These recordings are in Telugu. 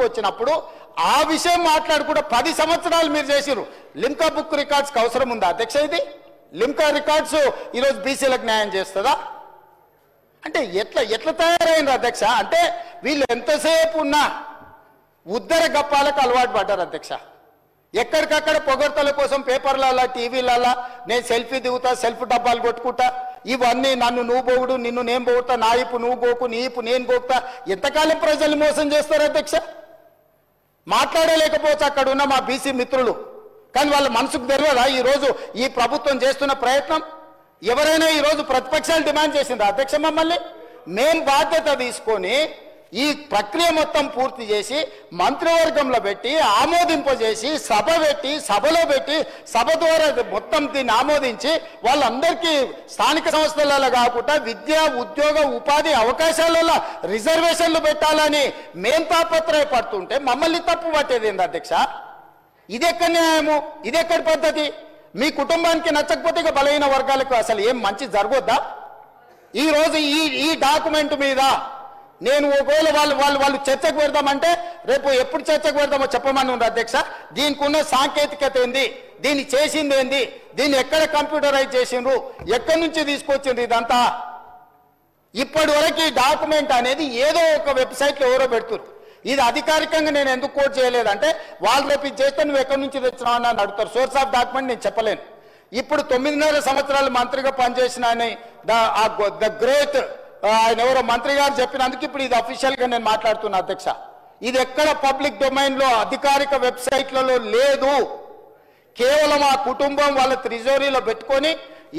వచ్చినప్పుడు ఆ విషయం మాట్లాడుకుంటూ 10 సంవత్సరాలు మీరు చేసిరు. లిమ్కా బుక్ రికార్డ్స్కి అవసరం ఉందా అధ్యక్ష? ఇది లిమ్కా రికార్డ్స్ ఈరోజు బీసీలకు న్యాయం చేస్తుందా? అంటే ఎట్లా తయారైంది అధ్యక్ష? అంటే వీళ్ళు ఎంతసేపు ఉన్నా ఉద్దర గప్పాలకు అలవాటు పడ్డారు అధ్యక్ష. ఎక్కడికక్కడ పొగడ్తల కోసం పేపర్లలో టీవీలలో నేను సెల్ఫీ దిగుతా, సెల్ఫ్ డబ్బాలు కొట్టుకుంటా, ఇవన్నీ నన్ను నువ్వు పోగుడు, నిన్ను నేను పోగుతా, నా ఇప్పు నువ్వు గోకు, నీ ఇప్పు నేను గోకుతా. ఎంతకాలం ప్రజలు మోసం చేస్తారు అధ్యక్ష? మాట్లాడలేకపోవచ్చు అక్కడ ఉన్న మా బీసీ మిత్రులు, కానీ వాళ్ళ మనసుకు తెలియదా ఈరోజు ఈ ప్రభుత్వం చేస్తున్న ప్రయత్నం? ఎవరైనా ఈరోజు ప్రతిపక్షాలు డిమాండ్ చేసిందా అధ్యక్ష మమ్మల్ని? మేం బాధ్యత తీసుకొని ఈ ప్రక్రియ మొత్తం పూర్తి చేసి మంత్రివర్గంలో పెట్టి ఆమోదింపజేసి సభలో పెట్టి సభ ద్వారా మొత్తం దీన్ని ఆమోదించి వాళ్ళందరికీ స్థానిక సంస్థలలో కాకుండా విద్య, ఉద్యోగ, ఉపాధి అవకాశాలలో రిజర్వేషన్లు పెట్టాలని మేం తాపత్రయపడుతుంటే మమ్మల్ని తప్పు పట్టేది ఏంది అధ్యక్ష? ఇదెక్కడ న్యాయము? ఇదెక్కడి పద్ధతి? మీ కుటుంబానికి నచ్చకపోతే ఇక బలహీన వర్గాలకు అసలు ఏం మంచి జరగొద్దా? ఈరోజు ఈ డాక్యుమెంట్ మీద నేను ఒకవేళ వాళ్ళు చర్చకు పెడదామంటే రేపు ఎప్పుడు చర్చకు పెడదామో చెప్పమని ఉంది అధ్యక్ష. దీనికి ఉన్న సాంకేతికత ఏంది, దీన్ని చేసింది ఏంది, దీన్ని ఎక్కడ కంప్యూటరైజ్ చేసిండ్రు, ఎక్కడి నుంచి తీసుకొచ్చిండ్రు, ఇదంతా ఇప్పటి వరకు ఈ డాక్యుమెంట్ అనేది ఏదో ఒక వెబ్సైట్లో ఎవరో పెడుతున్నారు. ఇది అధికారికంగా నేను ఎందుకు కోట్ చేయలేదంటే వాళ్ళు రేపు ఇది చేస్తే నువ్వు ఎక్కడి నుంచి తెచ్చినావు అని అడుగుతారు. సోర్స్ ఆఫ్ డాక్యుమెంట్ నేను చెప్పలేను. ఇప్పుడు 9.5 సంవత్సరాలు మంత్రిగా పనిచేసిన ద గ్రేట్ ఆయన ఎవరో మంత్రి గారు చెప్పినందుకు ఇప్పుడు ఇది అఫీషియల్గా నేను మాట్లాడుతున్నా అధ్యక్ష. ఇది ఎక్కడ పబ్లిక్ డొమైన్లో అధికారిక వెబ్సైట్లలో లేదు. కేవలం ఆ కుటుంబం వాళ్ళ ట్రెజరీలో పెట్టుకొని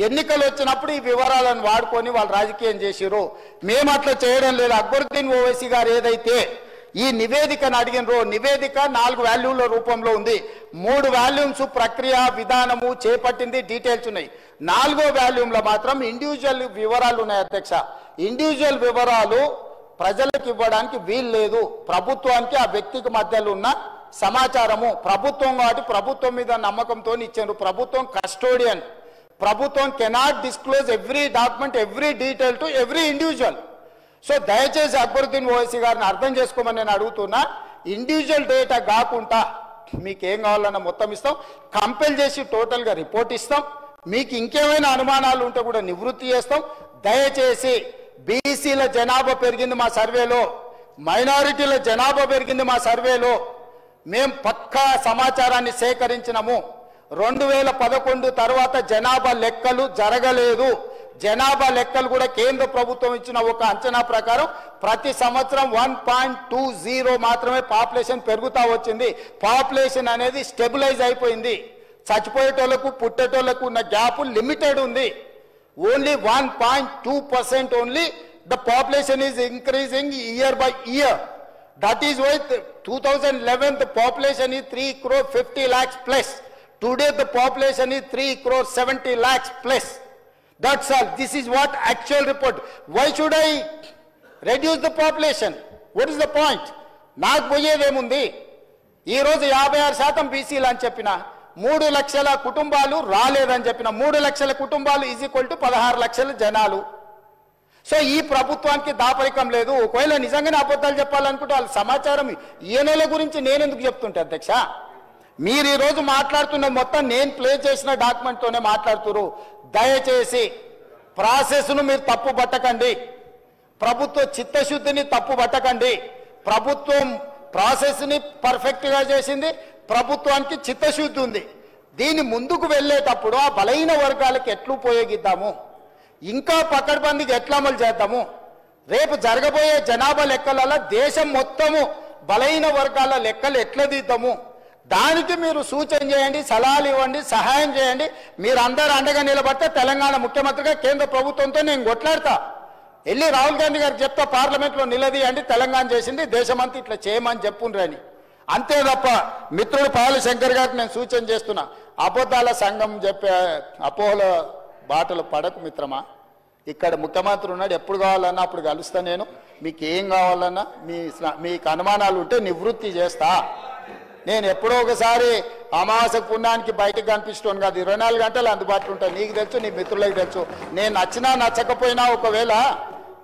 ఎన్నికలు వచ్చినప్పుడు ఈ వివరాలను వాడుకొని వాళ్ళు రాజకీయం చేసిరు. మేము అట్లా చేయడం లేదు. అక్బరుద్దీన్ ఓవైసీ గారు ఏదైతే ఈ నివేదికను అడిగినరో, నివేదిక 4 వాల్యూమ్ల రూపంలో ఉంది. 3 వాల్యూమ్స్ ప్రక్రియ విధానము చేపట్టింది, డీటెయిల్స్ ఉన్నాయి. 4వ వాల్యూమ్లో మాత్రం ఇండివిజువల్ వివరాలు ఉన్నాయి అధ్యక్ష. ఇండివిజువల్ వివరాలు ప్రజలకు ఇవ్వడానికి వీలు లేదు. ప్రభుత్వానికి ఆ వ్యక్తికి మధ్యలో ఉన్న సమాచారము ప్రభుత్వం కాబట్టి ప్రభుత్వం మీద నమ్మకంతో ఇచ్చారు. ప్రభుత్వం కస్టోడియన్. ప్రభుత్వం cannot disclose every document, every detail to every individual. So దయచేసి అక్బరుద్దీన్ ఓవైసీ గారిని అర్థం చేసుకోమని నేను అడుగుతున్నా. ఇండివిజువల్ డేటా కాకుండా మీకు ఏం కావాలన్నా మొత్తం ఇస్తాం, కంపెల్ చేసి టోటల్గా రిపోర్ట్ ఇస్తాం. మీకు ఇంకేమైనా అనుమానాలు ఉంటే కూడా నివృత్తి చేస్తాం. దయచేసి బీసీల జనాభా పెరిగింది మా సర్వేలో, మైనారిటీల జనాభా పెరిగింది మా సర్వేలో. మేము పక్కా సమాచారాన్ని సేకరించినాము. 2011 తర్వాత జనాభా లెక్కలు జరగలేదు. జనాభా లెక్కలు కూడా కేంద్ర ప్రభుత్వం ఇచ్చిన ఒక అంచనా ప్రకారం ప్రతి సంవత్సరం 1.20 మాత్రమే పాపులేషన్ పెరుగుతా వచ్చింది. పాపులేషన్ అనేది స్టెబిలైజ్ అయిపోయింది. చచ్చిపోయేటోళ్లకు పుట్టేటోళ్లకు ఉన్న గ్యాప్ లిమిటెడ్ ఉంది. Only 1.2% only the population is increasing year by year. That is why 2011 the population is 3.50 crore plus. Today the population is 3.70 crore plus. That's all. This is what actual report. Why should I reduce the population? What is the point? నాకు పోయేదేముంది? ఈరోజు 56% బీసీలు అని చెప్పిన, 3 లక్షల కుటుంబాలు రాలేదని చెప్పిన, 3 లక్షల కుటుంబాలు ఈజ్ ఈక్వల్ టు 16 లక్షల జనాలు. సో ఈ ప్రభుత్వానికి దాపరికం లేదు. ఒకవేళ నిజంగానే అబద్ధాలు చెప్పాలనుకుంటే వాళ్ళ సమాచారం ఈయనల గురించి నేను ఎందుకు చెప్తుంటే అధ్యక్ష? మీరు ఈరోజు మాట్లాడుతున్నది మొత్తం నేను ప్లే చేసిన డాక్యుమెంట్తోనే మాట్లాడుతున్నారు. దయచేసి ప్రాసెస్ను మీరు తప్పు పట్టకండి, ప్రభుత్వ చిత్తశుద్ధిని తప్పు పట్టకండి. ప్రభుత్వం ప్రాసెస్ని పర్ఫెక్ట్గా చేసింది, ప్రభుత్వానికి చిత్తశుద్ధి ఉంది. దీన్ని ముందుకు వెళ్ళేటప్పుడు ఆ బలహీన వర్గాలకు ఎట్లు ఉపయోగిద్దాము, ఇంకా పకడ్బందీగా ఎట్లా అమలు చేద్దాము, రేపు జరగబోయే జనాభా లెక్కలలో దేశం మొత్తము బలహీన వర్గాల లెక్కలు ఎట్లా దిద్దాము, దానికి మీరు సూచన చేయండి, సలహాలు ఇవ్వండి, సహాయం చేయండి. మీరు అందరూ అండగా నిలబడితే తెలంగాణ ముఖ్యమంత్రిగా కేంద్ర ప్రభుత్వంతో నేను కొట్లాడతా. వెళ్ళి రాహుల్ గాంధీ గారికి చెప్తా, పార్లమెంట్లో నిలదీయండి, తెలంగాణ చేసింది దేశమంతా ఇట్లా చేయమని చెప్పుండ్రని. అంతే తప్ప మిత్రుడు పాల శంకర్ గారికి నేను సూచన చేస్తున్నా, అబద్ధాల సంఘం చెప్పే అపోహల బాటలు పడకు మిత్రమా. ఇక్కడ ముఖ్యమంత్రి ఉన్నాడు, ఎప్పుడు కావాలన్నా అప్పుడు కలుస్తా నేను. మీకు ఏం కావాలన్నా మీకు అనుమానాలు ఉంటే నివృత్తి చేస్తా. నేను ఎప్పుడో ఒకసారి అమావాస్య పుణ్యానికి బయటకు కనిపిస్తాను కాదు, 24 గంటలు అందుబాటులో ఉంటాను. నీకు తెలుసు, నీ మిత్రులకు తెలుసు. నేను నచ్చినా నచ్చకపోయినా, ఒకవేళ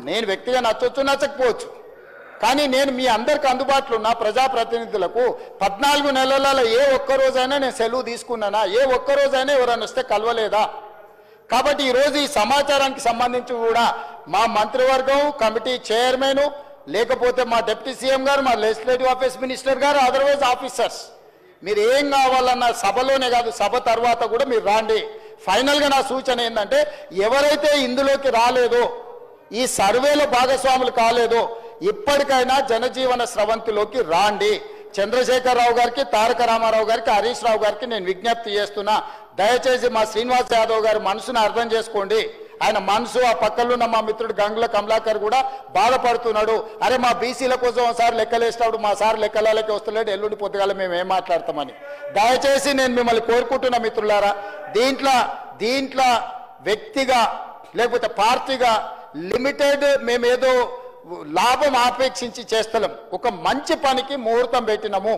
నేను వ్యక్తిగా నచ్చొచ్చు నచ్చకపోవచ్చు, కానీ నేను మీ అందరికి అందుబాటులో ఉన్న ప్రజాప్రతినిధులకు 14 నెలలలో ఏ ఒక్క రోజైనా నేను సెలవు తీసుకున్నానా? ఏ ఒక్క రోజైనా ఎవరైనా వస్తే కలవలేదా? కాబట్టి ఈరోజు ఈ సమాచారానికి సంబంధించి కూడా మా మంత్రివర్గం, కమిటీ చైర్మన్, లేకపోతే మా డిప్యూటీ సీఎం గారు, మా లెజిస్లేటివ్ ఆఫీస్ మినిస్టర్ గారు, అదర్వైజ్ ఆఫీసర్స్, మీరు ఏం కావాలన్న సభలోనే కాదు సభ తర్వాత కూడా మీరు రాండి. ఫైనల్గా నా సూచన ఏంటంటే, ఎవరైతే ఇందులోకి రాలేదో, ఈ సర్వేలో భాగస్వాములు కాలేదో, ఇప్పటికైనా జనజీవన స్రవంతిలోకి రాండి. చంద్రశేఖరరావు గారికి, తారక రామారావు గారికి, హరీష్ రావు గారికి నేను విజ్ఞప్తి చేస్తున్నా, దయచేసి మా శ్రీనివాస్ యాదవ్ గారి మనసును అర్థం చేసుకోండి. ఆయన మనసు, ఆ పక్కలున్న మా మిత్రుడు గంగుల కమలాకర్ కూడా బాధపడుతున్నాడు. అరే మా బీసీల కోసం ఒకసారి లెక్కలేసినప్పుడు మా సార్ లెక్కలకి వస్తలేడు, ఎల్లుండి పొద్దుగాల మేము ఏం మాట్లాడతామని. దయచేసి నేను మిమ్మల్ని కోరుకుంటున్నా మిత్రులారా, దీంట్లో వ్యక్తిగా లేకపోతే పార్టీగా లిమిటెడ్ మేమేదో లాభం ఆపేక్షించి చేస్తలేం. ఒక మంచి పనికి ముహూర్తం పెట్టినాము.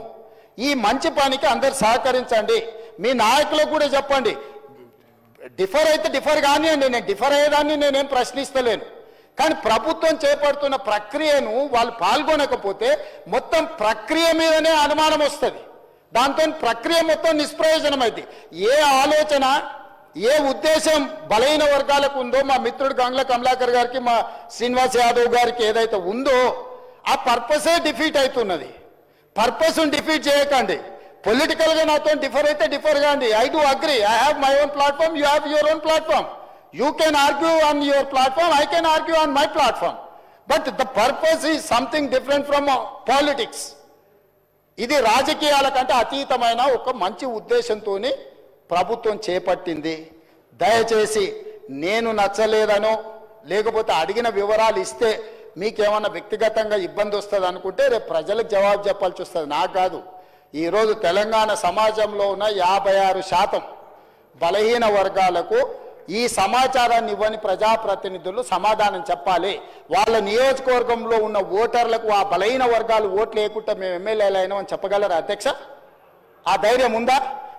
ఈ మంచి పనికి అందరు సహకరించండి. మీ నాయకులకు కూడా చెప్పండి, డిఫర్ అయితే డిఫర్ కానివ్వండి, నేను డిఫర్ అయ్యేదాన్ని నేనేం ప్రశ్నిస్తలేను. కానీ ప్రభుత్వం చేపడుతున్న ప్రక్రియను వాళ్ళు పాల్గొనకపోతే మొత్తం ప్రక్రియ మీదనే అనుమానం వస్తుంది. దాంతో ప్రక్రియ మొత్తం నిష్ప్రయోజనం అయింది. ఏ ఆలోచన, ఏ ఉద్దేశం బలైన వర్గాలకు ఉందో, మా మిత్రుడు గంగుల కమలాకర్ గారికి, మా శ్రీనివాస్ యాదవ్ గారికి ఏదైతే ఉందో ఆ పర్పసే డిఫీట్ అవుతున్నది. పర్పస్ను డిఫీట్ చేయకండి. పొలిటికల్గా నాతో డిఫర్ అయితే డిఫర్ కాండి. I do agree, I have my own platform, you have your own platform. You can argue on your platform, I can argue on my platform. But the purpose is something different from politics. ఇది రాజకీయాల కంటే అతీతమైన ఒక మంచి ఉద్దేశంతో ప్రభుత్వం చేపట్టింది. దయచేసి నేను నచ్చలేదనో, లేకపోతే అడిగిన వివరాలు ఇస్తే మీకేమన్నా వ్యక్తిగతంగా ఇబ్బంది వస్తుంది అనుకుంటే రేపు ప్రజలకు జవాబు చెప్పాల్సి వస్తుంది, నాకు కాదు. ఈరోజు తెలంగాణ సమాజంలో ఉన్న 56% బలహీన వర్గాలకు ఈ సమాచారాన్ని ఇవ్వని ప్రజాప్రతినిధులు సమాధానం చెప్పాలి. వాళ్ళ నియోజకవర్గంలో ఉన్న ఓటర్లకు ఆ బలహీన వర్గాలు ఓట్లు వేయకుండా మేము ఎమ్మెల్యేలు అయినామని చెప్పగలరా అధ్యక్ష? ఆ ధైర్యం ఉందా?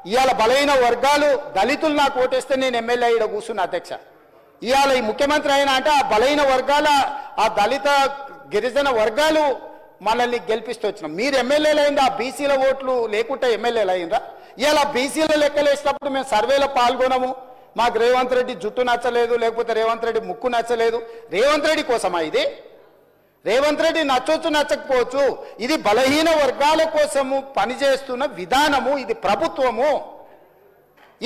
ఇవాళ బలహీన వర్గాలు, దళితులు నాకు ఓటేస్తే నేను ఎమ్మెల్యే ఇక్కడ కూర్చున్నా అధ్యక్ష. ఇవాళ ఈ ముఖ్యమంత్రి అయినా అంటే ఆ బలహీన వర్గాల, ఆ దళిత గిరిజన వర్గాలు మనల్ని గెలిపిస్తూ వచ్చినాం. మీరు ఎమ్మెల్యేలు అయింది ఆ బీసీల ఓట్లు లేకుంటే ఎమ్మెల్యేలు అయిందా? ఇలా బీసీల లెక్కలేసినప్పుడు మేము సర్వేలో పాల్గొనము. మాకు రేవంత్ రెడ్డి జుట్టు నచ్చలేదు, లేకపోతే రేవంత్ రెడ్డి ముక్కు నచ్చలేదు. రేవంత్ రెడ్డి కోసమా ఇది? రేవంత్ రెడ్డి నచ్చొచ్చు నచ్చకపోవచ్చు, ఇది బలహీన వర్గాల కోసము పనిచేస్తున్న విధానము. ఇది ప్రభుత్వము.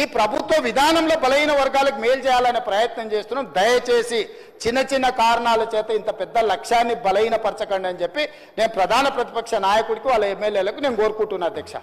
ఈ ప్రభుత్వ విధానంలో బలహీన వర్గాలకు మేలు చేయాలనే ప్రయత్నం చేస్తున్నాం. దయచేసి చిన్న చిన్న కారణాల చేత ఇంత పెద్ద లక్ష్యాన్ని బలహీనపరచకండి అని చెప్పి నేను ప్రధాన ప్రతిపక్ష నాయకుడికి, వాళ్ళ ఎమ్మెల్యేలకు నేను కోరుకుంటున్నా అధ్యక్ష.